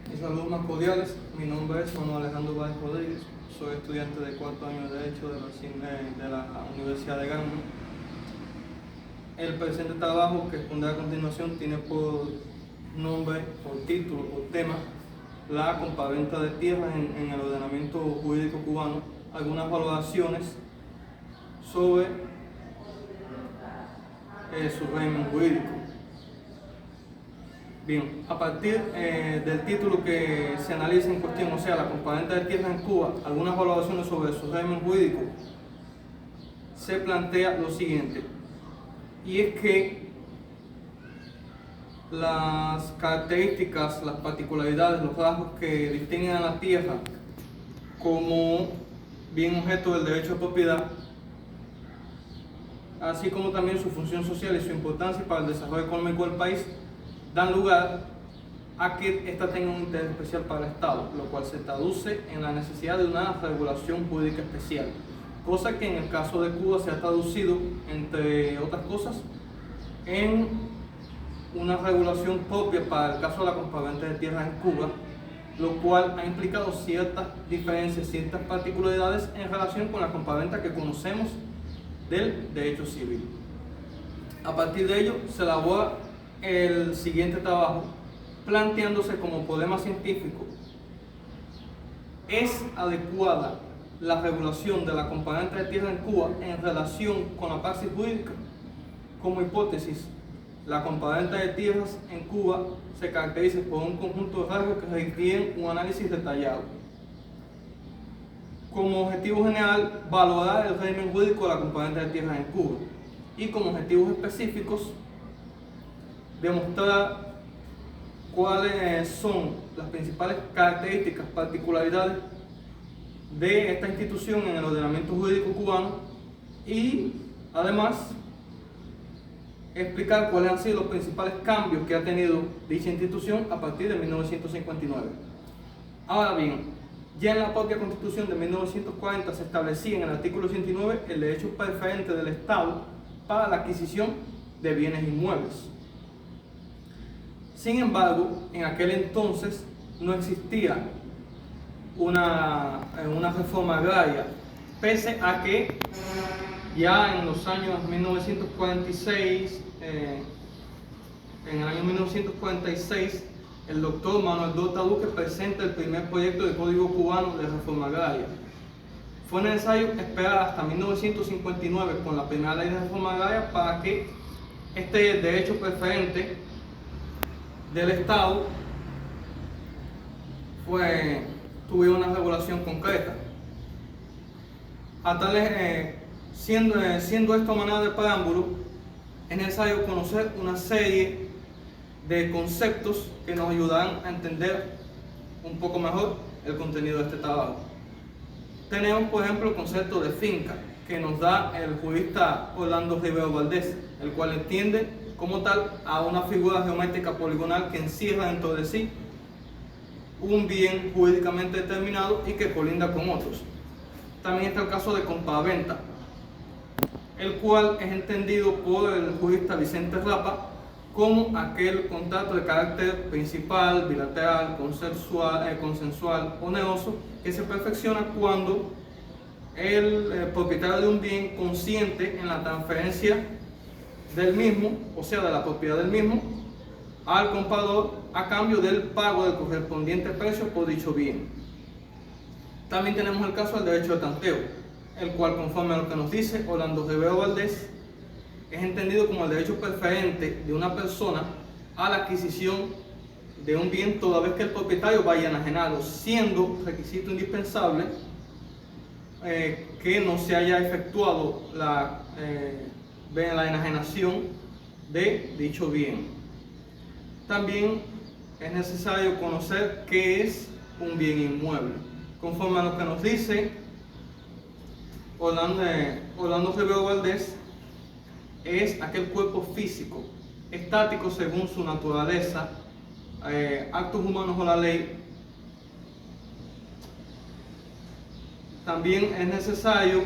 Mis saludos más cordiales, mi nombre es Manuel Alejandro Báez Rodríguez, soy estudiante de cuarto año de Derecho de la Universidad de Granma. El presente trabajo que expondré a continuación tiene por nombre, por título, por tema, la compraventa de tierras en el ordenamiento jurídico cubano, algunas valoraciones sobre su régimen jurídico. Bien, a partir del título que se analiza en cuestión, o sea, la compraventa de tierras en Cuba, algunas valoraciones sobre su régimen jurídico, se plantea lo siguiente, y es que las características, las particularidades, los rasgos que distinguen a la tierra como bien objeto del derecho de propiedad, así como también su función social y su importancia para el desarrollo económico del país, dan lugar a que ésta tenga un interés especial para el Estado, lo cual se traduce en la necesidad de una regulación jurídica especial, cosa que en el caso de Cuba se ha traducido, entre otras cosas, en una regulación propia para el caso de la compraventa de tierras en Cuba, lo cual ha implicado ciertas diferencias, ciertas particularidades en relación con la compraventa que conocemos del derecho civil. A partir de ello se elabora el siguiente trabajo, planteándose como problema científico: ¿es adecuada la regulación de la compraventa de tierra en Cuba en relación con la praxis jurídica? Como hipótesis, la compraventa de tierras en Cuba se caracteriza por un conjunto de rasgos que requieren un análisis detallado. Como objetivo general, valorar el régimen jurídico de la compraventa de tierras en Cuba, y como objetivos específicos, demostrar cuáles son las principales características, particularidades de esta institución en el ordenamiento jurídico cubano, y además explicar cuáles han sido los principales cambios que ha tenido dicha institución a partir de 1959. Ahora bien, ya en la propia Constitución de 1940 se establecía en el artículo 89 el derecho preferente del Estado para la adquisición de bienes inmuebles. Sin embargo, en aquel entonces no existía una reforma agraria, pese a que ya en los años 1946, en el año 1946, el doctor Manuel Dorta Duque presenta el primer proyecto de Código Cubano de Reforma Agraria. Fue necesario esperar hasta 1959 con la primera ley de reforma agraria para que este derecho preferente del Estado tuviera una regulación concreta. Siendo esto manera de preámbulo, es necesario conocer una serie de conceptos que nos ayudarán a entender un poco mejor el contenido de este trabajo. Tenemos, por ejemplo, el concepto de finca, que nos da el jurista Orlando Rivero Valdés, el cual entiende como tal a una figura geométrica poligonal que encierra dentro de sí un bien jurídicamente determinado y que colinda con otros. También está el caso de compraventa, el cual es entendido por el jurista Vicente Rapa como aquel contrato de carácter principal, bilateral, consensual o oneroso que se perfecciona cuando el propietario de un bien consiente en la transferencia del mismo, o sea, de la propiedad del mismo, al comprador a cambio del pago del correspondiente precio por dicho bien. También tenemos el caso del derecho de tanteo, el cual, conforme a lo que nos dice Orlando Rivero Valdés, es entendido como el derecho preferente de una persona a la adquisición de un bien toda vez que el propietario vaya enajenado, siendo requisito indispensable que no se haya efectuado la enajenación de dicho bien. También es necesario conocer qué es un bien inmueble. Conforme a lo que nos dice Orlando Rivero Valdés, es aquel cuerpo físico, estático según su naturaleza, actos humanos o la ley. También es necesario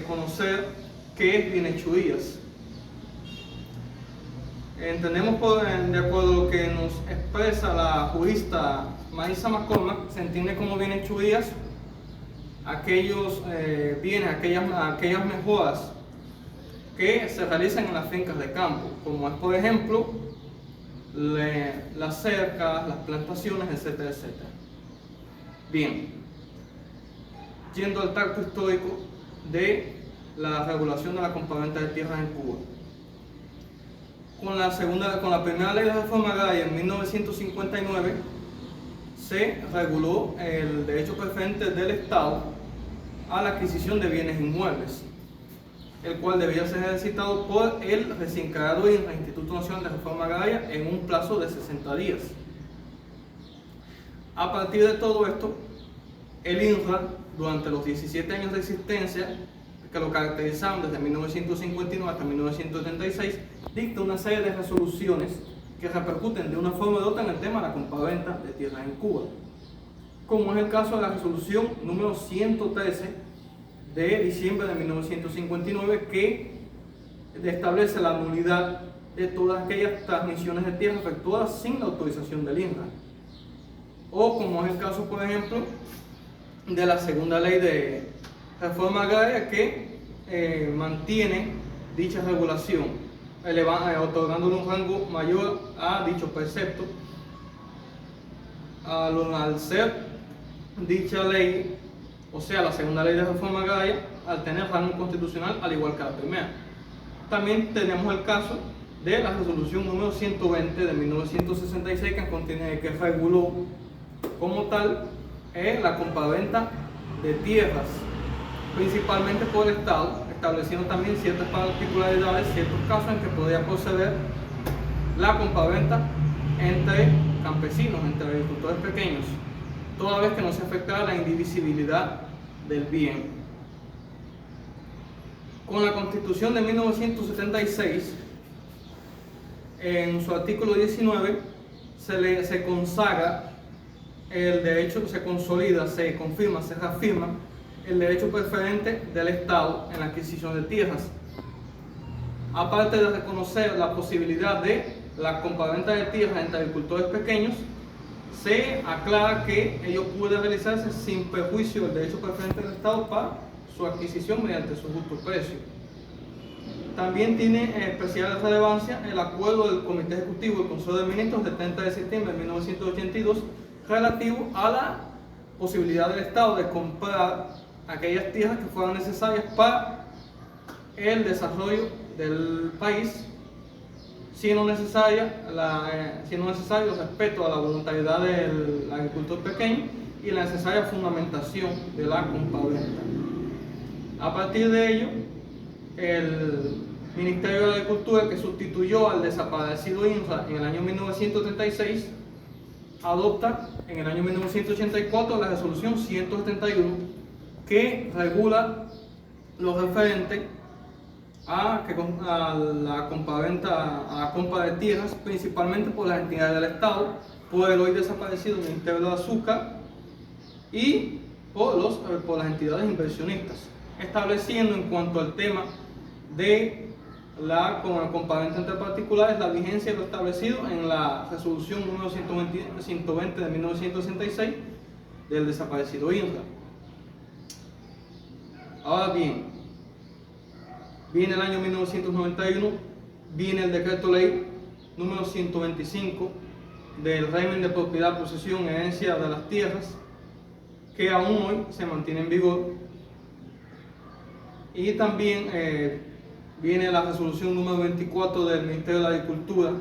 conocer qué es bienhechurías. Entendemos de acuerdo a lo que nos expresa la jurista Marisa McCormack, se entiende como bienes churías aquellos bienes, aquellas mejoras que se realizan en las fincas de campo, como es por ejemplo las cercas, las plantaciones, etcétera, etcétera. Bien, yendo al tracto histórico de la regulación de la compraventa de tierras en Cuba. Con la primera ley de reforma agraria en 1959 se reguló el derecho preferente del Estado a la adquisición de bienes inmuebles, el cual debía ser ejercitado por el recién creado Instituto Nacional de Reforma Agraria en un plazo de 60 días. A partir de todo esto, el INRA, durante los 17 años de existencia que lo caracterizaron desde 1959 hasta 1976, dicta una serie de resoluciones que repercuten de una forma u otra en el tema de la compraventa de tierras en Cuba, como es el caso de la resolución número 113 de diciembre de 1959, que establece la nulidad de todas aquellas transmisiones de tierra efectuadas sin la autorización del INRA, o como es el caso, por ejemplo, de la segunda ley de reforma agraria, que mantiene dicha regulación, otorgándole un rango mayor a dicho precepto, al ser dicha ley, o sea, la segunda ley de reforma agraria, al tener rango constitucional al igual que la primera. También tenemos el caso de la resolución número 120 de 1966, que reguló como tal la compraventa de tierras, principalmente por el Estado, estableciendo también ciertas particularidades, ciertos casos en que podía proceder la compraventa entre campesinos, entre agricultores pequeños, toda vez que no se afectara la indivisibilidad del bien. Con la Constitución de 1976, en su artículo 19, se consagra el derecho, se consolida, se confirma, se reafirma el derecho preferente del Estado en la adquisición de tierras. Aparte de reconocer la posibilidad de la compraventa de tierras entre agricultores pequeños, se aclara que ello puede realizarse sin perjuicio del derecho preferente del Estado para su adquisición mediante su justo precio. También tiene especial relevancia el acuerdo del Comité Ejecutivo del Consejo de Ministros del 30 de septiembre de 1982 relativo a la posibilidad del Estado de comprar aquellas tierras que fueran necesarias para el desarrollo del país, siendo necesario respeto a la voluntariedad del agricultor pequeño y la necesaria fundamentación de la compraventa. A partir de ello, el Ministerio de Agricultura, que sustituyó al desaparecido INRA en el año 1936, adopta en el año 1984 la resolución 171, que regula lo referente a la compraventa, a la compra de tierras, principalmente por las entidades del Estado, por el hoy desaparecido Ministerio de Azúcar y por las entidades inversionistas, estableciendo en cuanto al tema de la compraventa entre particulares la vigencia de lo establecido en la resolución número 120 de 1966 del desaparecido INRA. Ahora bien, viene el año 1991, viene el decreto ley número 125 del régimen de propiedad, posesión y herencia de las tierras, que aún hoy se mantiene en vigor. Y también viene la resolución número 24 del Ministerio de la Agricultura,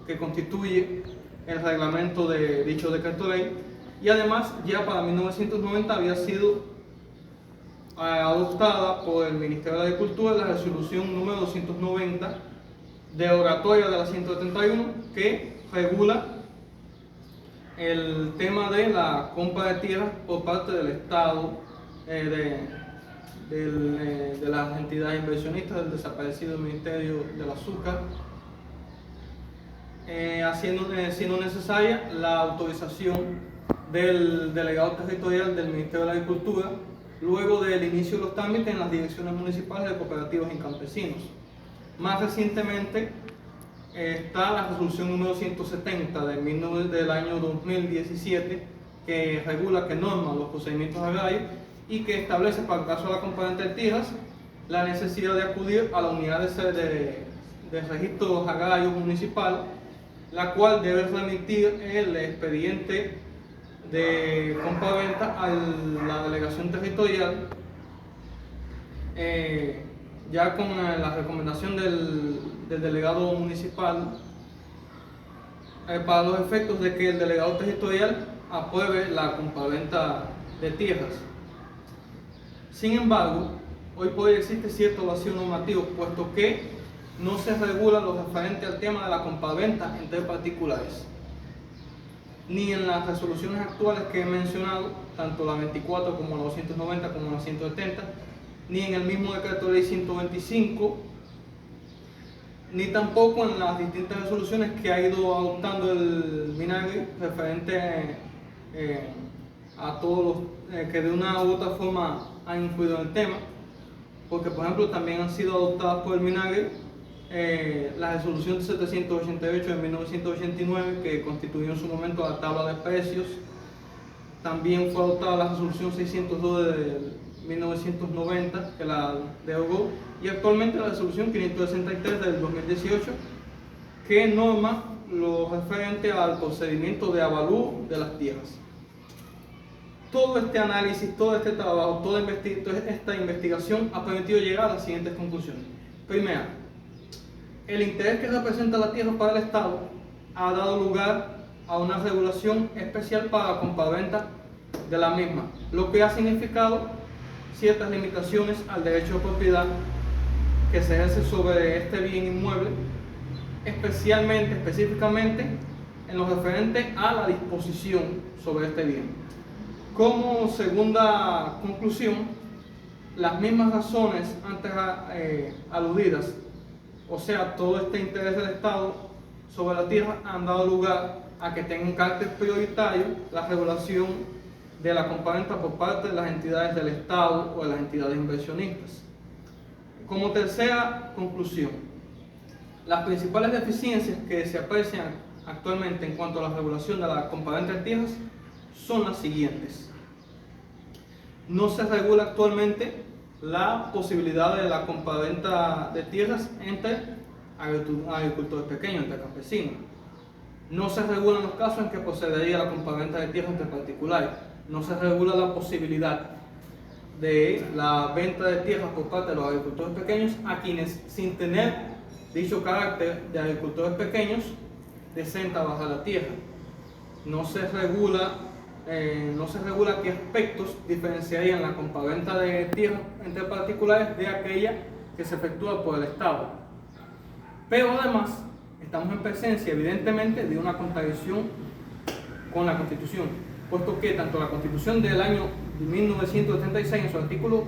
que constituye el reglamento de dicho decreto ley, y además ya para 1990 había sido adoptada por el Ministerio de la Agricultura la resolución número 290 derogatoria de la 171, que regula el tema de la compra de tierras por parte del Estado, de las entidades inversionistas, del desaparecido Ministerio del Azúcar, siendo necesaria la autorización del delegado territorial del Ministerio de la Agricultura luego del inicio de los trámites en las direcciones municipales de cooperativas y campesinos. Más recientemente, está la resolución número 170 del año 2017, que regula, que norma los procedimientos agrarios y que establece para el caso de la compraventa de tierras la necesidad de acudir a la unidad de registro agrario municipal, la cual debe remitir el expediente de compraventa a la delegación territorial, ya con la recomendación del delegado municipal, para los efectos de que el delegado territorial apruebe la compraventa de tierras. Sin embargo, hoy por hoy existe cierto vacío normativo, puesto que no se regula lo referente al tema de la compraventa entre particulares, ni en las resoluciones actuales que he mencionado, tanto la 24 como la 290 como la 170, ni en el mismo decreto de ley 125, ni tampoco en las distintas resoluciones que ha ido adoptando el MINAGRI referente a todos los que de una u otra forma han influido en el tema, porque por ejemplo también han sido adoptadas por el MINAGRI la resolución 788 de 1989, que constituyó en su momento la tabla de precios. También fue adoptada la resolución 602 de 1990, que la derogó, y actualmente la resolución 563 del 2018, que norma lo referente al procedimiento de avalúo de las tierras. Todo este análisis, todo este trabajo, toda esta investigación ha permitido llegar a las siguientes conclusiones. Primera, el interés que representa la tierra para el Estado ha dado lugar a una regulación especial para la compraventa de la misma, lo que ha significado ciertas limitaciones al derecho de propiedad que se ejerce sobre este bien inmueble, específicamente en lo referente a la disposición sobre este bien. Como segunda conclusión, las mismas razones antes aludidas, o sea, todo este interés del Estado sobre la tierra, han dado lugar a que tenga un carácter prioritario la regulación de la compraventa por parte de las entidades del Estado o de las entidades inversionistas. Como tercera conclusión, las principales deficiencias que se aprecian actualmente en cuanto a la regulación de la compraventa de tierras son las siguientes. No se regula actualmente la posibilidad de la compraventa de tierras entre agricultores pequeños, entre campesinos. No se regulan los casos en que procedería la compraventa de tierras entre particulares. No se regula la posibilidad de la venta de tierras por parte de los agricultores pequeños a quienes, sin tener dicho carácter de agricultores pequeños, deseen trabajar la tierra. No se regula qué aspectos diferenciarían la compraventa de tierras entre particulares de aquella que se efectúa por el Estado. Pero además, estamos en presencia, evidentemente, de una contradicción con la Constitución, puesto que tanto la Constitución del año 1976 en su artículo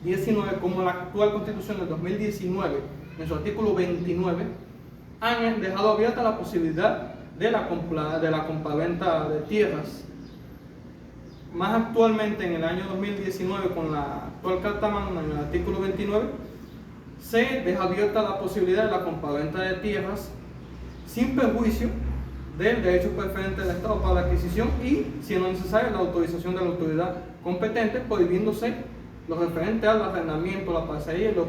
19 como la actual Constitución del 2019 en su artículo 29 han dejado abierta la posibilidad de la compraventa de tierras. Más actualmente, en el año 2019, con la actual Carta Magna, en el artículo 29, se deja abierta la posibilidad de la compraventa de tierras sin perjuicio del derecho preferente del Estado para la adquisición y, si no es necesario, la autorización de la autoridad competente, prohibiéndose lo referente al arrendamiento, la parcería y los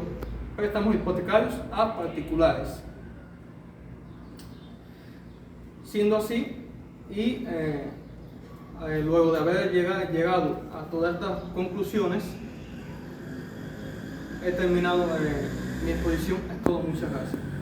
préstamos hipotecarios a particulares. Siendo así, y luego de haber llegado a todas estas conclusiones, he terminado mi exposición. Es todo. Muchas gracias.